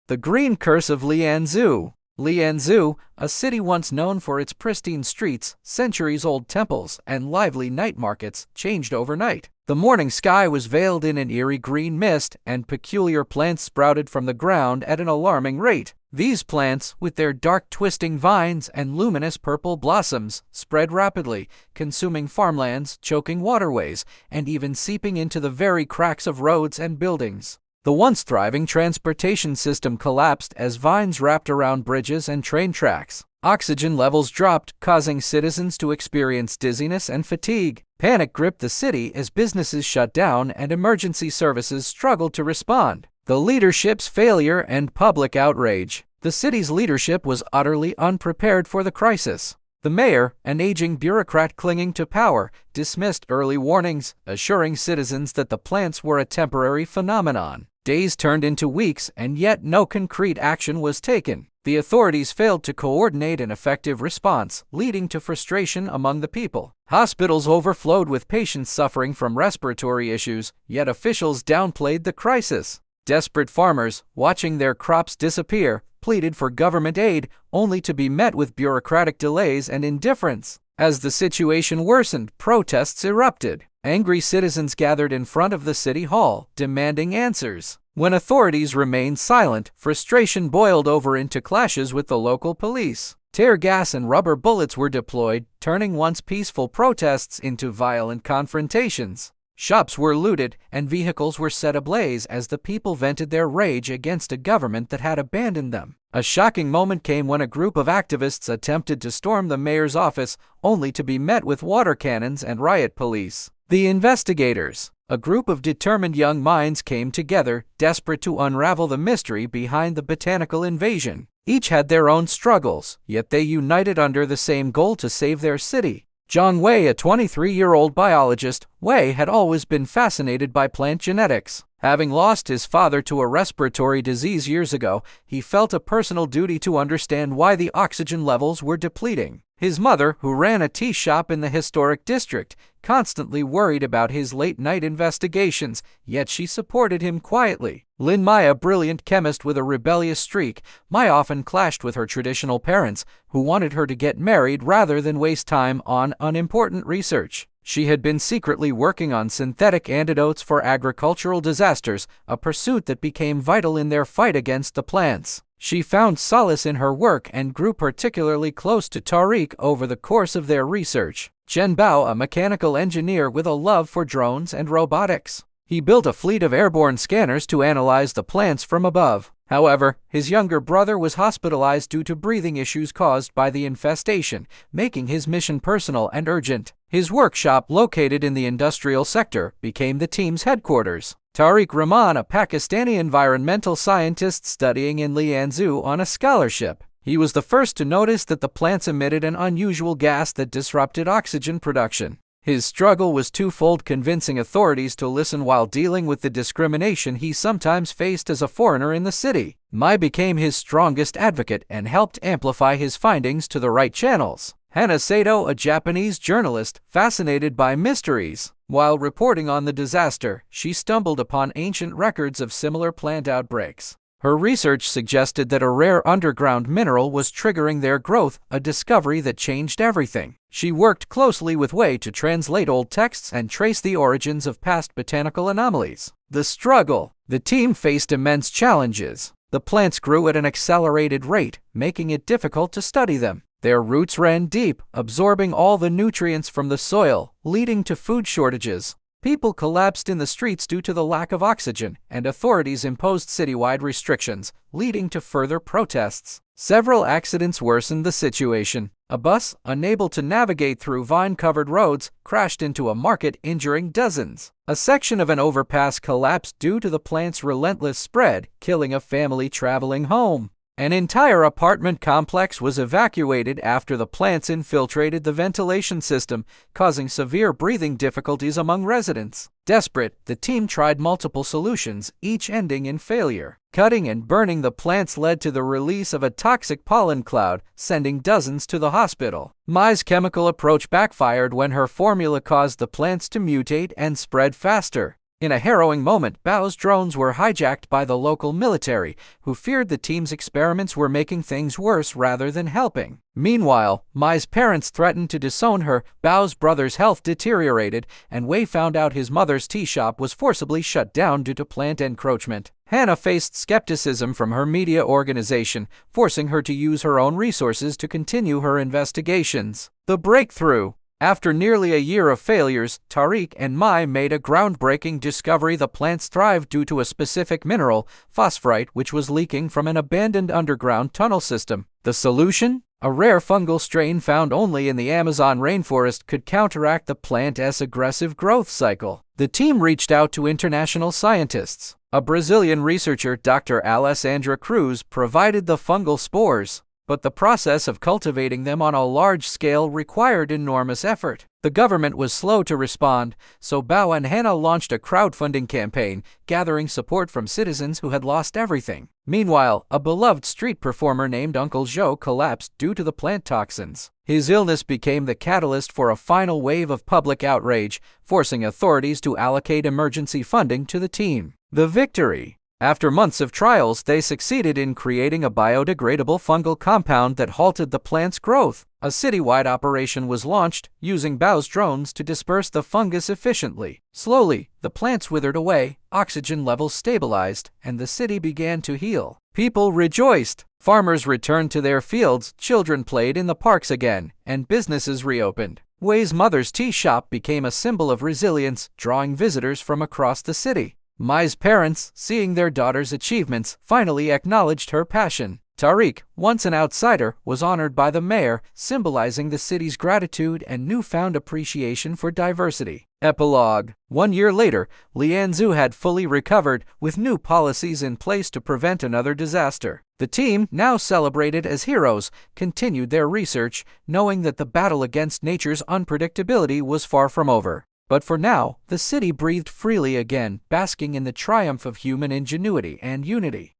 The Green Curse of Lianzhou. Lianzhou, a city once known for its pristine streets, centuries-old temples, and lively night markets, changed overnight. The morning sky was veiled in an eerie green mist, and peculiar plants sprouted from the ground at an alarming rate. These plants, with their dark twisting vines and luminous purple blossoms, spread rapidly, consuming farmlands, choking waterways, and even seeping into the very cracks of roads and buildings. The once thriving transportation system collapsed as vines wrapped around bridges and train tracks. Oxygen levels dropped, causing citizens to experience dizziness and fatigue. Panic gripped the city as businesses shut down and emergency services struggled to respond. The leadership's failure and public outrage. The city's leadership was utterly unprepared for the crisis. The mayor, an aging bureaucrat clinging to power, dismissed early warnings, assuring citizens that the plants were a temporary phenomenon. Days turned into weeks, and yet no concrete action was taken. The authorities failed to coordinate an effective response, leading to frustration among the people. Hospitals overflowed with patients suffering from respiratory issues, yet officials downplayed the crisis. Desperate farmers, watching their crops disappear, pleaded for government aid, only to be met with bureaucratic delays and indifference. As the situation worsened, protests erupted. Angry citizens gathered in front of the city hall, demanding answers. When authorities remained silent, frustration boiled over into clashes with the local police. Tear gas and rubber bullets were deployed, turning once peaceful protests into violent confrontations. Shops were looted, and vehicles were set ablaze as the people vented their rage against a government that had abandoned them. A shocking moment came when a group of activists attempted to storm the mayor's office, only to be met with water cannons and riot police. The investigators, a group of determined young minds, came together, desperate to unravel the mystery behind the botanical invasion. Each had their own struggles, yet they united under the same goal: to save their city. Zhang Wei, a 23-year-old biologist, Wei had always been fascinated by plant genetics. Having lost his father to a respiratory disease years ago, he felt a personal duty to understand why the oxygen levels were depleting. His mother, who ran a tea shop in the historic district, constantly worried about his late-night investigations, yet she supported him quietly. Lin Mai, a brilliant chemist with a rebellious streak, Mai often clashed with her traditional parents, who wanted her to get married rather than waste time on unimportant research. She had been secretly working on synthetic antidotes for agricultural disasters, a pursuit that became vital in their fight against the plants. She found solace in her work and grew particularly close to Tariq over the course of their research. Chen Bao, a mechanical engineer with a love for drones and robotics. He built a fleet of airborne scanners to analyze the plants from above. However, his younger brother was hospitalized due to breathing issues caused by the infestation, making his mission personal and urgent. His workshop, located in the industrial sector, became the team's headquarters. Tariq Rahman, a Pakistani environmental scientist studying in Lianzhou on a scholarship. He was the first to notice that the plants emitted an unusual gas that disrupted oxygen production. His struggle was twofold: convincing authorities to listen while dealing with the discrimination he sometimes faced as a foreigner in the city. Mai became his strongest advocate and helped amplify his findings to the right channels. Hana Sato, a Japanese journalist, fascinated by mysteries. While reporting on the disaster, she stumbled upon ancient records of similar plant outbreaks. Her research suggested that a rare underground mineral was triggering their growth, a discovery that changed everything. She worked closely with Wei to translate old texts and trace the origins of past botanical anomalies. The struggle. The team faced immense challenges. The plants grew at an accelerated rate, making it difficult to study them. Their roots ran deep, absorbing all the nutrients from the soil, leading to food shortages. People collapsed in the streets due to the lack of oxygen, and authorities imposed citywide restrictions, leading to further protests. Several accidents worsened the situation. A bus, unable to navigate through vine-covered roads, crashed into a market, injuring dozens. A section of an overpass collapsed due to the plant's relentless spread, killing a family traveling home. An entire apartment complex was evacuated after the plants infiltrated the ventilation system, causing severe breathing difficulties among residents. Desperate, the team tried multiple solutions, each ending in failure. Cutting and burning the plants led to the release of a toxic pollen cloud, sending dozens to the hospital. Mai's chemical approach backfired when her formula caused the plants to mutate and spread faster. In a harrowing moment, Bao's drones were hijacked by the local military, who feared the team's experiments were making things worse rather than helping. Meanwhile, Mai's parents threatened to disown her. Bao's brother's health deteriorated, and Wei found out his mother's tea shop was forcibly shut down due to plant encroachment. Hannah faced skepticism from her media organization, forcing her to use her own resources to continue her investigations. The breakthrough. After nearly a year of failures, Tariq and Mai made a groundbreaking discovery. The plants thrived due to a specific mineral, phosphorite, which was leaking from an abandoned underground tunnel system. The solution? A rare fungal strain found only in the Amazon rainforest could counteract the plant's aggressive growth cycle. The team reached out to international scientists. A Brazilian researcher, Dr. Alessandra Cruz, provided the fungal spores, but the process of cultivating them on a large scale required enormous effort. The government was slow to respond, so Bao and Hannah launched a crowdfunding campaign, gathering support from citizens who had lost everything. Meanwhile, a beloved street performer named Uncle Zhou collapsed due to the plant toxins. His illness became the catalyst for a final wave of public outrage, forcing authorities to allocate emergency funding to the team. The victory. After months of trials, they succeeded in creating a biodegradable fungal compound that halted the plant's growth. A citywide operation was launched, using Bao's drones to disperse the fungus efficiently. Slowly, the plants withered away, oxygen levels stabilized, and the city began to heal. People rejoiced. Farmers returned to their fields, children played in the parks again, and businesses reopened. Wei's mother's tea shop became a symbol of resilience, drawing visitors from across the city. Mai's parents, seeing their daughter's achievements, finally acknowledged her passion. Tariq, once an outsider, was honored by the mayor, symbolizing the city's gratitude and newfound appreciation for diversity. Epilogue. 1 year later, Lianzhou had fully recovered, with new policies in place to prevent another disaster. The team, now celebrated as heroes, continued their research, knowing that the battle against nature's unpredictability was far from over. But for now, the city breathed freely again, basking in the triumph of human ingenuity and unity.